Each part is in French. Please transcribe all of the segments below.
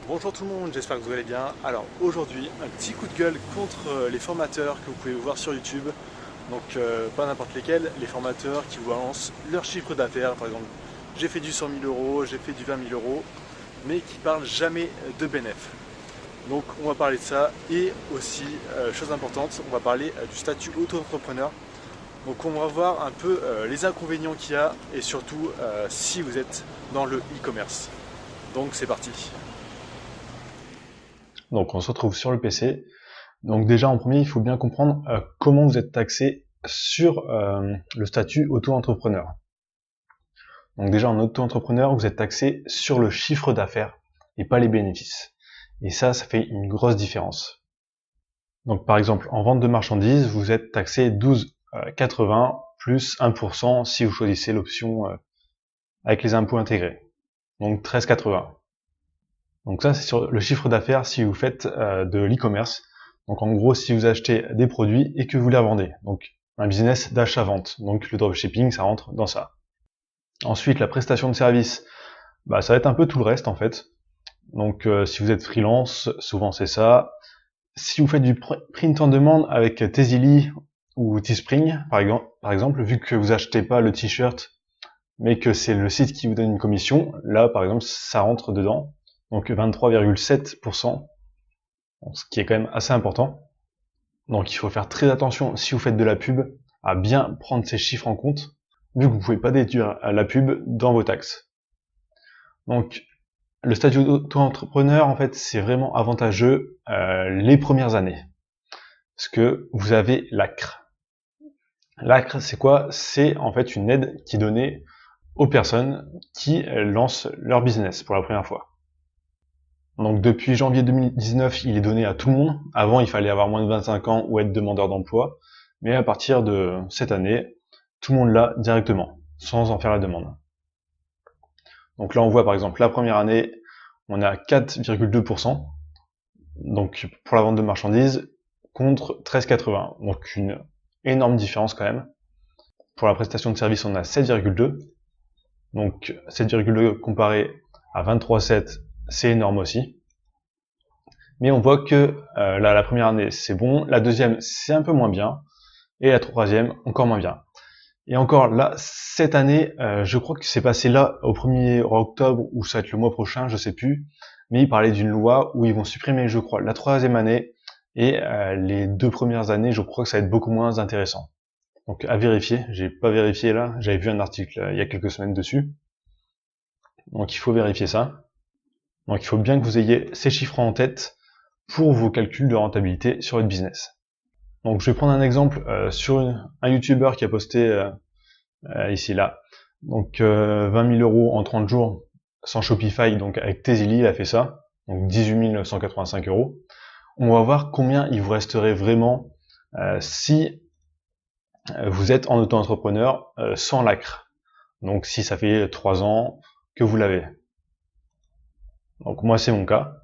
Bonjour tout le monde, j'espère que vous allez bien. Alors aujourd'hui, un petit coup de gueule contre les formateurs que vous pouvez voir sur YouTube. Donc pas n'importe lesquels, les formateurs qui vous balancent leur chiffre d'affaires. Par exemple, j'ai fait du 100 000 euros, j'ai fait du 20 000 euros, mais qui parlent jamais de bénéfices. Donc on va parler de ça et aussi, chose importante, on va parler du statut auto-entrepreneur. Donc on va voir un peu les inconvénients qu'il y a et surtout si vous êtes dans le e-commerce. Donc c'est parti. Donc on se retrouve sur le PC. Donc déjà en premier, il faut bien comprendre comment vous êtes taxé sur le statut auto-entrepreneur. Donc déjà en auto-entrepreneur, vous êtes taxé sur le chiffre d'affaires et pas les bénéfices. Et ça fait une grosse différence. Donc par exemple, en vente de marchandises, vous êtes taxé 12,80 plus 1% si vous choisissez l'option avec les impôts intégrés. Donc 13,80. Donc ça, c'est sur le chiffre d'affaires si vous faites de l'e-commerce. Donc en gros, si vous achetez des produits et que vous les revendez. Donc un business d'achat-vente. Donc le dropshipping, ça rentre dans ça. Ensuite, la prestation de service, ça va être un peu tout le reste en fait. Donc si vous êtes freelance, souvent c'est ça. Si vous faites du print on demande avec Tezily ou Teespring, par exemple, vu que vous achetez pas le t-shirt, mais que c'est le site qui vous donne une commission, là par exemple, ça rentre dedans. Donc 23,7%, ce qui est quand même assez important. Donc il faut faire très attention, si vous faites de la pub, à bien prendre ces chiffres en compte, vu que vous ne pouvez pas déduire la pub dans vos taxes. Donc le statut d'auto-entrepreneur, en fait, c'est vraiment avantageux les premières années. Parce que vous avez l'ACRE. L'ACRE, c'est quoi? C'est en fait une aide qui est donnée aux personnes qui lancent leur business pour la première fois. Donc depuis janvier 2019, il est donné à tout le monde. Avant, il fallait avoir moins de 25 ans ou être demandeur d'emploi. Mais à partir de cette année, tout le monde l'a directement, sans en faire la demande. Donc là, on voit par exemple la première année, on est à 4,2%. Donc pour la vente de marchandises, contre 13,80. Donc une énorme différence quand même. Pour la prestation de service, on a 7,2. Donc 7,2 comparé à 23,7, c'est énorme aussi. Mais on voit que là, la première année, c'est bon. La deuxième, c'est un peu moins bien. Et la troisième, encore moins bien. Et encore là, cette année, je crois que c'est passé là au 1er octobre, ou ça va être le mois prochain, je sais plus. Mais il parlait d'une loi où ils vont supprimer, je crois, la troisième année. Et les 2 premières années, je crois que ça va être beaucoup moins intéressant. Donc à vérifier, j'ai pas vérifié là, j'avais vu un article il y a quelques semaines dessus. Donc il faut vérifier ça. Donc il faut bien que vous ayez ces chiffres en tête pour vos calculs de rentabilité sur votre business. Donc je vais prendre un exemple sur un YouTuber qui a posté ici là. Donc 20 000 euros en 30 jours sans Shopify, donc avec Tezily, il a fait ça. Donc 18 185 euros. On va voir combien il vous resterait vraiment si vous êtes en auto-entrepreneur sans l'ACRE. Donc si ça fait 3 ans que vous l'avez. Donc moi c'est mon cas.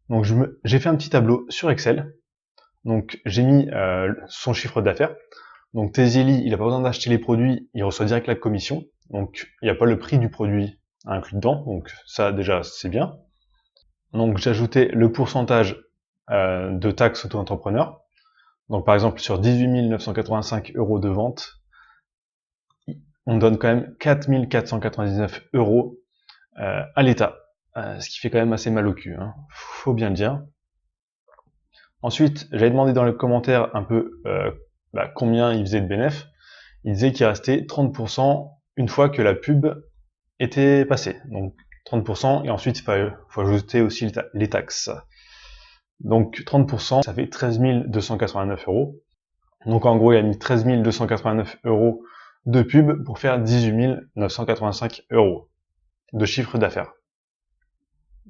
Donc j'ai fait un petit tableau sur Excel. Donc j'ai mis son chiffre d'affaires. Donc Tezily, il n'a pas besoin d'acheter les produits, il reçoit direct la commission. Donc il n'y a pas le prix du produit inclus dedans. Donc ça déjà c'est bien. Donc j'ai ajouté le pourcentage de taxes auto-entrepreneur. Donc par exemple sur 18 985 euros de vente, on donne quand même 4 499 euros à l'État. Ce qui fait quand même assez mal au cul, hein. Faut bien le dire. Ensuite, j'avais demandé dans les commentaires un peu combien il faisait de bénéfices. Il disait qu'il restait 30% une fois que la pub était passée. Donc 30%, et ensuite il faut ajouter aussi les taxes. Donc 30%, ça fait 13 289 euros. Donc en gros, il a mis 13 289 euros de pub pour faire 18 985 euros de chiffre d'affaires.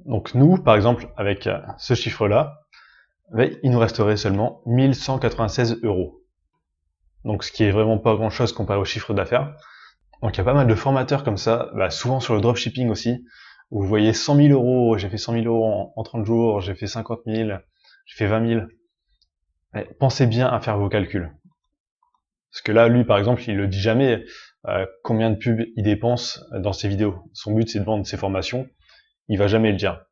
Donc nous, par exemple, avec ce chiffre-là, il nous resterait seulement 1196 euros. Donc ce qui est vraiment pas grand-chose comparé au chiffre d'affaires. Donc il y a pas mal de formateurs comme ça, souvent sur le dropshipping aussi, où vous voyez 100 000 euros, j'ai fait 100 000 euros en 30 jours, j'ai fait 50 000, j'ai fait 20 000. Mais pensez bien à faire vos calculs. Parce que là, lui, par exemple, il le dit jamais combien de pubs il dépense dans ses vidéos. Son but, c'est de vendre ses formations. Il va jamais le dire.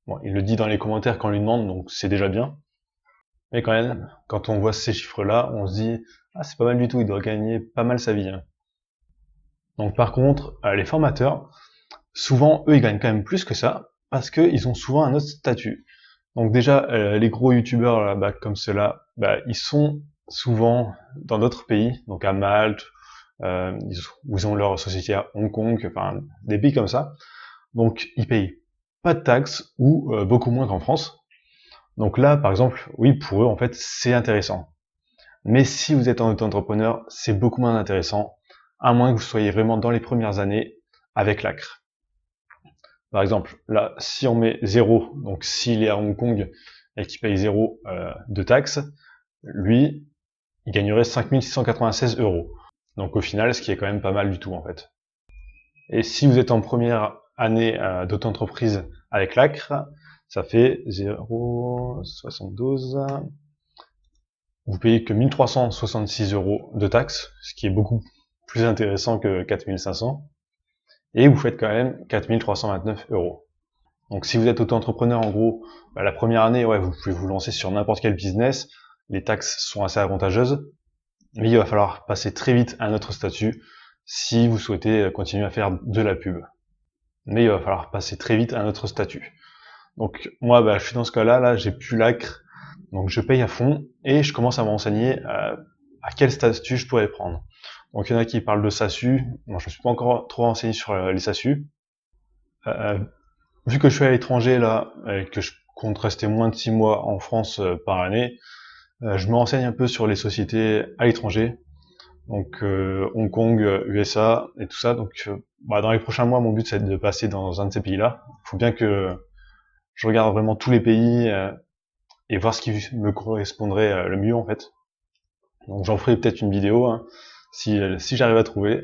Bon, il le dit dans les commentaires quand on lui demande, donc c'est déjà bien. Mais quand même, quand on voit ces chiffres-là, on se dit « Ah, c'est pas mal du tout, il doit gagner pas mal sa vie. Hein. » Donc par contre, les formateurs, souvent, eux, ils gagnent quand même plus que ça, parce qu'ils ont souvent un autre statut. Donc déjà, les gros youtubeurs là, comme ceux-là, ils sont souvent dans d'autres pays, donc à Malte, où ils ont leur société à Hong Kong, enfin des pays comme ça. Donc ils payent pas de taxes ou beaucoup moins qu'en France. Donc là, par exemple, oui, pour eux, en fait, c'est intéressant. Mais si vous êtes en auto-entrepreneur, c'est beaucoup moins intéressant, à moins que vous soyez vraiment dans les premières années avec l'ACRE. Par exemple, là, si on met 0, donc s'il est à Hong Kong et qu'il paye 0 de taxes, lui, il gagnerait 5696 €. Donc au final, ce qui est quand même pas mal du tout en fait. Et si vous êtes en première année d'auto-entreprise avec l'ACRE, ça fait 0,72. Vous payez que 1366 € de taxes, ce qui est beaucoup plus intéressant que 4500. Et vous faites quand même 4329 €. Donc si vous êtes auto-entrepreneur, en gros, la première année, ouais, vous pouvez vous lancer sur n'importe quel business, les taxes sont assez avantageuses, mais il va falloir passer très vite à un autre statut si vous souhaitez continuer à faire de la pub. Mais il va falloir passer très vite à un autre statut. Donc moi, je suis dans ce cas-là, là, j'ai plus l'ACRE, donc je paye à fond et je commence à me renseigner à quel statut je pourrais prendre. Donc il y en a qui parlent de SASU, moi je ne suis pas encore trop renseigné sur les SASU. Vu que je suis à l'étranger là, et que je compte rester moins de 6 mois en France par année, je me renseigne un peu sur les sociétés à l'étranger, donc Hong Kong, USA et tout ça. Donc dans les prochains mois, mon but c'est de passer dans un de ces pays-là. Il faut bien que je regarde vraiment tous les pays et voir ce qui me correspondrait le mieux en fait. Donc j'en ferai peut-être une vidéo hein, si j'arrive à trouver.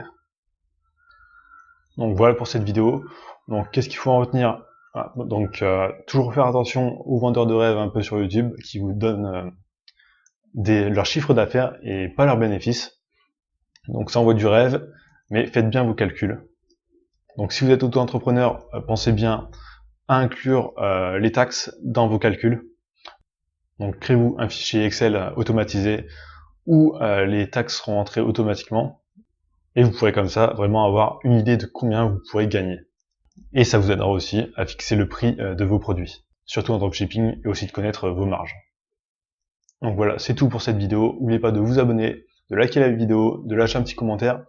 Donc voilà pour cette vidéo. Donc qu'est-ce qu'il faut en retenir? Donc toujours faire attention aux vendeurs de rêves un peu sur YouTube qui vous donnent leur chiffre d'affaires et pas leurs bénéfices. Donc ça envoie du rêve, mais faites bien vos calculs. Donc si vous êtes auto-entrepreneur, pensez bien à inclure les taxes dans vos calculs. Donc créez-vous un fichier Excel automatisé où les taxes seront entrées automatiquement. Et vous pourrez comme ça vraiment avoir une idée de combien vous pourrez gagner. Et ça vous aidera aussi à fixer le prix de vos produits, surtout en dropshipping, et aussi de connaître vos marges. Donc voilà, c'est tout pour cette vidéo. N'oubliez pas de vous abonner, de liker la vidéo, de lâcher un petit commentaire.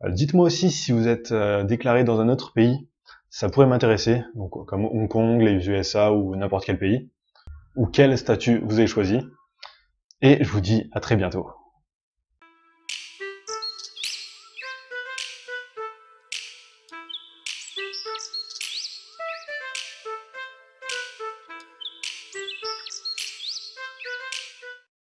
Dites-moi aussi si vous êtes déclaré dans un autre pays, ça pourrait m'intéresser, donc comme Hong Kong, les USA ou n'importe quel pays, ou quel statut vous avez choisi. Et je vous dis à très bientôt.